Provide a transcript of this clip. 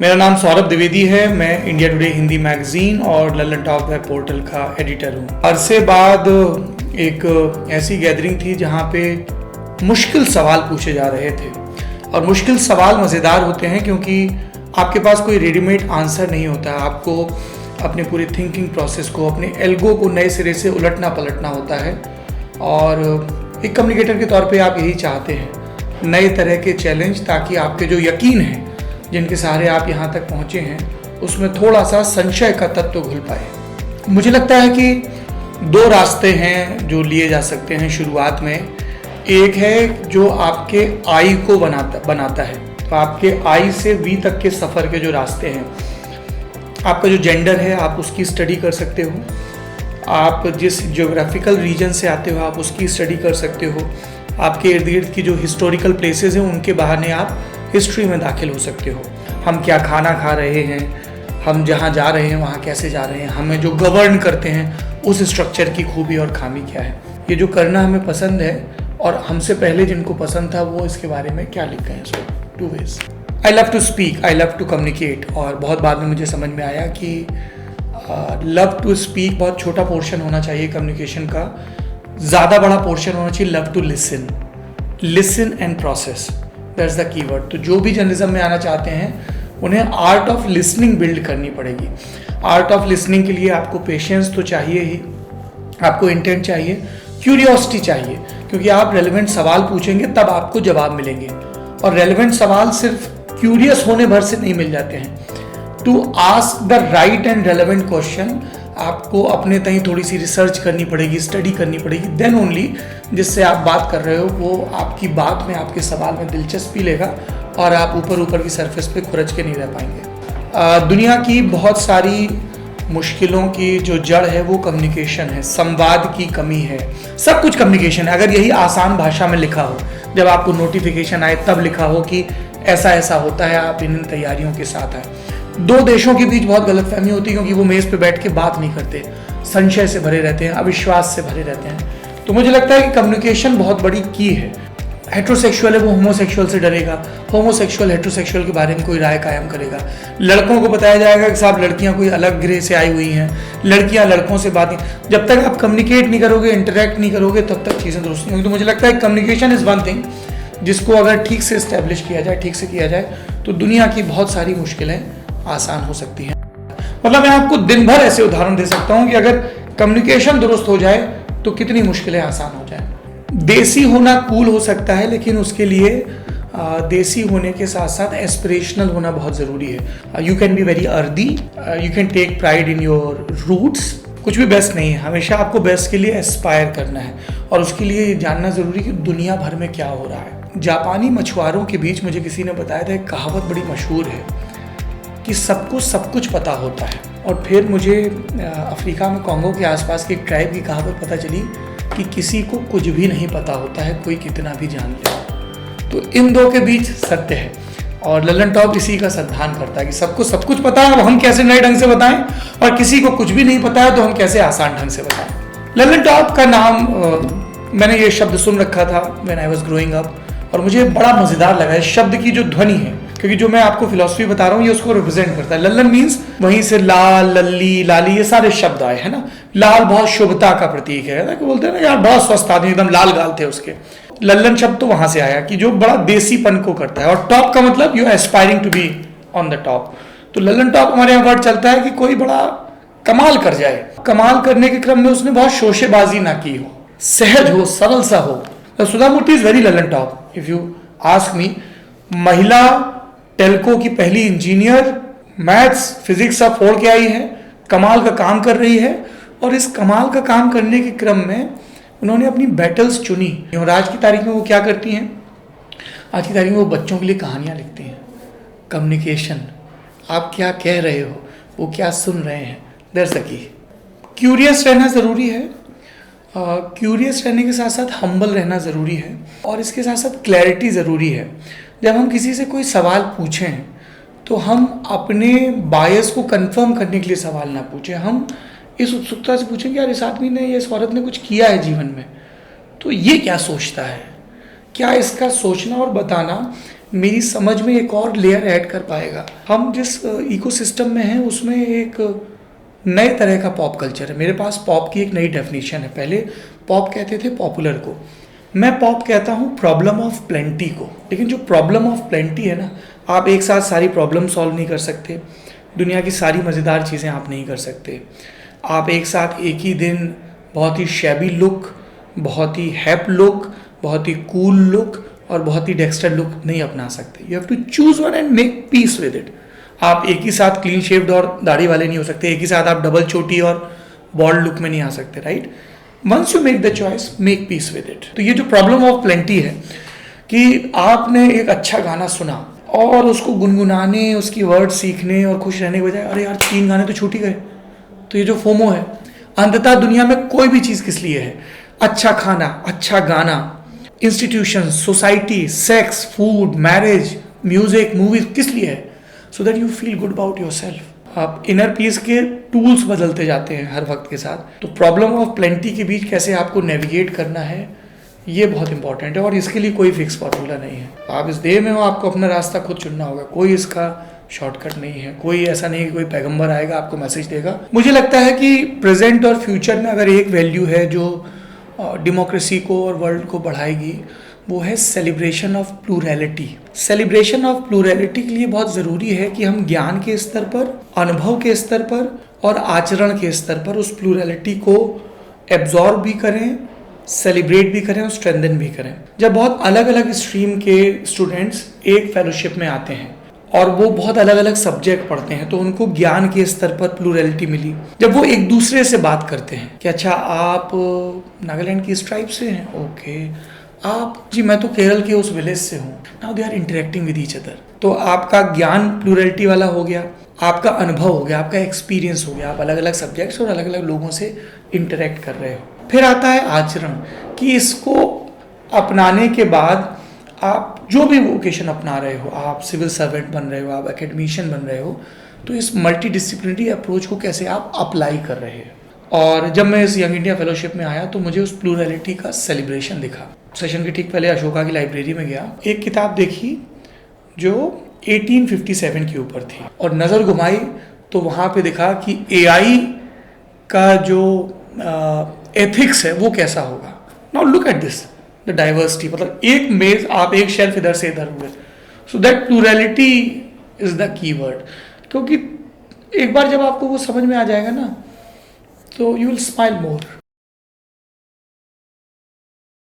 मेरा नाम सौरभ द्विवेदी है। मैं इंडिया टुडे हिंदी मैगजीन और लल्लन टॉक वेब पोर्टल का एडिटर हूँ। अरसे बाद एक ऐसी गैदरिंग थी जहाँ पे मुश्किल सवाल पूछे जा रहे थे, और मुश्किल सवाल मज़ेदार होते हैं क्योंकि आपके पास कोई रेडीमेड आंसर नहीं होता। आपको अपने पूरे थिंकिंग प्रोसेस को, अपने एल्गो को नए सिरे से उलटना पलटना होता है। और एक कम्युनिकेटर के तौर पे आप यही चाहते हैं, नए तरह के चैलेंज, ताकि आपके जो यकीन है जिनके सहारे आप यहाँ तक पहुँचे हैं उसमें थोड़ा सा संशय का तत्व घुल पाए। मुझे लगता है कि दो रास्ते हैं जो लिए जा सकते हैं शुरुआत में। एक है जो आपके आई को बनाता है, तो आपके आई से वी तक के सफ़र के जो रास्ते हैं, आपका जो जेंडर है आप उसकी स्टडी कर सकते हो, आप जिस ज्योग्राफिकल रीजन से आते हो आप उसकी स्टडी कर सकते हो, आपके इर्द गिर्द की जो हिस्टोरिकल प्लेसेस हैं उनके बहाने आप हिस्ट्री में दाखिल हो सकते हो। हम क्या खाना खा रहे हैं, हम जहाँ जा रहे हैं वहाँ कैसे जा रहे हैं, हमें जो गवर्न करते हैं उस स्ट्रक्चर की खूबी और खामी क्या है, ये जो करना हमें पसंद है और हमसे पहले जिनको पसंद था वो इसके बारे में क्या लिख गए हैं। So two ways, I love to speak, I love to communicate. और बहुत बाद में मुझे समझ में आया कि लव टू स्पीक बहुत छोटा पोर्शन होना चाहिए कम्युनिकेशन का, ज़्यादा बड़ा पोर्शन होना चाहिए love to listen, listen and process, that's the keyword. तो जो भी जर्नलिज्म में आना चाहते हैं उन्हें आर्ट ऑफ लिसनिंग बिल्ड करनी पड़ेगी। आर्ट ऑफ लिसनिंग के लिए आपको पेशेंस तो चाहिए ही, आपको इंटेंट चाहिए, क्यूरियोसिटी चाहिए, क्योंकि आप रेलेवेंट सवाल पूछेंगे तब आपको जवाब मिलेंगे। और रेलेवेंट सवाल सिर्फ क्यूरियस होने भर से नहीं मिल जाते हैं। To ask the right and relevant question आपको अपने तहीं थोड़ी सी रिसर्च करनी पड़ेगी, स्टडी करनी पड़ेगी, देन ओनली जिससे आप बात कर रहे हो वो आपकी बात में, आपके सवाल में दिलचस्पी लेगा और आप ऊपर ऊपर की सरफेस पे खुरच के नहीं रह पाएंगे। दुनिया की बहुत सारी मुश्किलों की जो जड़ है वो कम्युनिकेशन है, संवाद की कमी है। सब कुछ कम्युनिकेशन है। अगर यही आसान भाषा में लिखा हो, जब आपको नोटिफिकेशन आए तब लिखा हो कि ऐसा ऐसा होता है, आप इन तैयारियों के साथ आए। दो देशों के बीच बहुत गलतफहमी होती है क्योंकि वो मेज़ पे बैठ के बात नहीं करते, संशय से भरे रहते हैं, अविश्वास से भरे रहते हैं। तो मुझे लगता है कि कम्युनिकेशन बहुत बड़ी की है। हेट्रोसेक्सुअल है वो होमोसेक्सुअल से डरेगा, होमोसेक्सुअल हेट्रोसेक्सुअल के बारे में कोई राय कायम करेगा। लड़कों को बताया जाएगा कि साहब लड़कियां कोई अलग ग्रह से आई हुई हैं, लड़कियां लड़कों से बात नहीं। जब तक आप कम्युनिकेट नहीं करोगे, इंटरेक्ट नहीं करोगे, तब तक चीज़ें दुरुस्त नहीं होंगी। तो मुझे लगता है कम्युनिकेशन इज़ वन थिंग जिसको अगर ठीक से इस्टेब्लिश किया जाए, ठीक से किया जाए, तो दुनिया की बहुत सारी मुश्किलें आसान हो सकती हैं। मतलब मैं आपको दिन भर ऐसे उदाहरण दे सकता हूँ कि अगर कम्युनिकेशन दुरुस्त हो जाए तो कितनी मुश्किलें आसान हो जाए। देसी होना कूल हो सकता है, लेकिन उसके लिए देसी होने के साथ साथ एस्पिरेशनल होना बहुत ज़रूरी है। You can be very earthy, you can take pride in your roots. कुछ भी बेस्ट नहीं है, हमेशा आपको बेस्ट के लिए एस्पायर करना है और उसके लिए जानना ज़रूरी है कि दुनिया भर में क्या हो रहा है। जापानी मछुआरों के बीच मुझे किसी ने बताया था, एक कहावत बड़ी मशहूर है कि सबको सब कुछ पता होता है। और फिर मुझे अफ्रीका में कॉन्गो के आसपास की एक ट्राइब की कहावत पता चली कि किसी को कुछ भी नहीं पता होता है, कोई कितना भी जान ले। तो इन दो के बीच सत्य है और लल्लन टॉक इसी का संधान करता है कि सबको सब कुछ पता है, अब हम कैसे नए ढंग से बताएं, और किसी को कुछ भी नहीं पता है तो हम कैसे आसान ढंग से बताएं। लल्लन टॉक का नाम मैंने ये शब्द सुन रखा था when I was growing up, और मुझे बड़ा मज़ेदार लगा इस शब्द की जो ध्वनि है, क्योंकि जो मैं आपको फिलॉसफी बता रहा हूँ ये उसको रिप्रेजेंट करता है। लल्लन मीन्स वहीं से लाल, लल्ली, लाली ये सारे शब्द आए, है ना। लाल बहुत शुभता का प्रतीक है ना, कि बोलते हैं ना यार बहुत स्वस्थ आदमी, एकदम लाल गाल थे उसके। लल्लन शब्द तो वहां से आया कि जो बड़ा देसीपन को करता है। और टॉप का मतलब you aspiring to be on the top. तो लल्लन टॉप हमारे यहाँ वर्ड चलता है कि कोई बड़ा कमाल कर जाए, कमाल करने के क्रम में उसने बहुत शोशेबाजी ना की हो, सहज हो, सरल सा हो। सुधा मूर्ति इज वेरी लल्लन टॉप इफ यू आस्क मी। महिला टेल्को की पहली इंजीनियर, मैथ्स फिजिक्स सब फोड़ के आई है, कमाल का काम कर रही है, और इस कमाल का काम करने के क्रम में उन्होंने अपनी बैटल्स चुनी। और आज की तारीख में वो क्या करती हैं? आज की तारीख में वो बच्चों के लिए कहानियाँ लिखती हैं। कम्युनिकेशन, आप क्या कह रहे हो, वो क्या सुन रहे हैं, दैट्स द की। क्यूरियस रहना ज़रूरी है, क्यूरियस रहने के साथ साथ हम्बल रहना ज़रूरी है, और इसके साथ साथ क्लैरिटी ज़रूरी है। जब हम किसी से कोई सवाल पूछें तो हम अपने बायस को कंफर्म करने के लिए सवाल ना पूछें, हम इस उत्सुकता से पूछें कि यार इस आदमी ने, इस औरत ने कुछ किया है जीवन में, तो ये क्या सोचता है, क्या इसका सोचना और बताना मेरी समझ में एक और लेयर ऐड कर पाएगा। हम जिस इकोसिस्टम में हैं उसमें एक नए तरह का पॉप कल्चर है। मेरे पास पॉप की एक नई डेफिनेशन है। पहले पॉप कहते थे पॉपुलर को, मैं पॉप कहता हूँ प्रॉब्लम ऑफ प्लेंटी को। लेकिन जो प्रॉब्लम ऑफ प्लेंटी है ना, आप एक साथ सारी प्रॉब्लम सॉल्व नहीं कर सकते, दुनिया की सारी मज़ेदार चीज़ें आप नहीं कर सकते, आप एक साथ एक ही दिन बहुत ही शैबी लुक, बहुत ही हैप लुक, बहुत ही कूल लुक और बहुत ही डेक्स्टर लुक नहीं अपना सकते। You have to choose one and make peace with it. आप एक ही साथ क्लीन शेव्ड और दाढ़ी वाले नहीं हो सकते, एक ही साथ आप डबल चोटी और बॉल्ड लुक में नहीं आ सकते, right? Once you make the choice, make peace with it. तो ये जो प्रॉब्लम ऑफ प्लेंटी है कि आपने एक अच्छा गाना सुना और उसको गुनगुनाने, उसकी वर्ड सीखने और खुश रहने के बजाय अरे यार 3 गाने तो छूट ही गए। तो ये जो फोमो है, अंततः दुनिया में कोई भी चीज़ किस लिए है? अच्छा खाना, अच्छा गाना, institution, society, sex, food, marriage, music, movies किस लिए है? So that you feel good about your self. आप इनर पीस के टूल्स बदलते जाते हैं हर वक्त के साथ। तो प्रॉब्लम ऑफ प्लेंटी के बीच कैसे आपको नेविगेट करना है, ये बहुत इंपॉर्टेंट है और इसके लिए कोई फिक्स फार्मूला नहीं है। आप इस देह में हो, आपको अपना रास्ता खुद चुनना होगा, कोई इसका शॉर्टकट नहीं है। कोई ऐसा नहीं कि कोई पैगंबर आएगा आपको मैसेज देगा। मुझे लगता है कि प्रेजेंट और फ्यूचर में अगर एक वैल्यू है जो डेमोक्रेसी को और वर्ल्ड को बढ़ाएगी, वो है celebration of plurality. Celebration of plurality के लिए बहुत ज़रूरी है कि हम ज्ञान के स्तर पर, अनुभव के स्तर पर और आचरण के स्तर पर उस प्लूरैलिटी को एब्जॉर्ब भी करें, सेलिब्रेट भी करें और स्ट्रेंथन भी करें। जब बहुत अलग अलग स्ट्रीम के स्टूडेंट्स एक फेलोशिप में आते हैं और वो बहुत अलग अलग सब्जेक्ट पढ़ते हैं, तो उनको ज्ञान के स्तर पर प्लूरैलिटी मिली। जब वो एक दूसरे से बात करते हैं कि अच्छा आप नागालैंड की इस ट्राइब से हैं, ओके, आप जी मैं तो केरल के उस विलेज से हूँ, now they are interacting with each other. तो आपका ज्ञान प्लूरैलिटी वाला हो गया, आपका अनुभव हो गया, आपका एक्सपीरियंस हो गया, आप अलग अलग सब्जेक्ट्स और अलग अलग लोगों से इंटरेक्ट कर रहे हो। फिर आता है आचरण, कि इसको अपनाने के बाद आप जो भी वोकेशन अपना रहे हो, आप सिविल सर्वेंट बन रहे हो, आप एकेडमिशियन बन रहे हो, तो इस मल्टी डिसिप्लिनरी अप्रोच को कैसे आप अप्लाई कर रहे हैं। और जब मैं इस यंग इंडिया फेलोशिप में आया तो मुझे उस प्लूरैलिटी का सेलिब्रेशन दिखा। सेशन के ठीक पहले अशोका की लाइब्रेरी में गया, एक किताब देखी जो 1857 के ऊपर थी और नज़र घुमाई तो वहाँ पे दिखा कि एआई का जो एथिक्स है वो कैसा होगा। Now look at this, the diversity, मतलब एक मेज, आप एक शेल्फ इधर से इधर हुए। So that plurality is the keyword. क्योंकि एक बार जब आपको वो समझ में आ जाएगा ना, तो यू विल स्माइल मोर।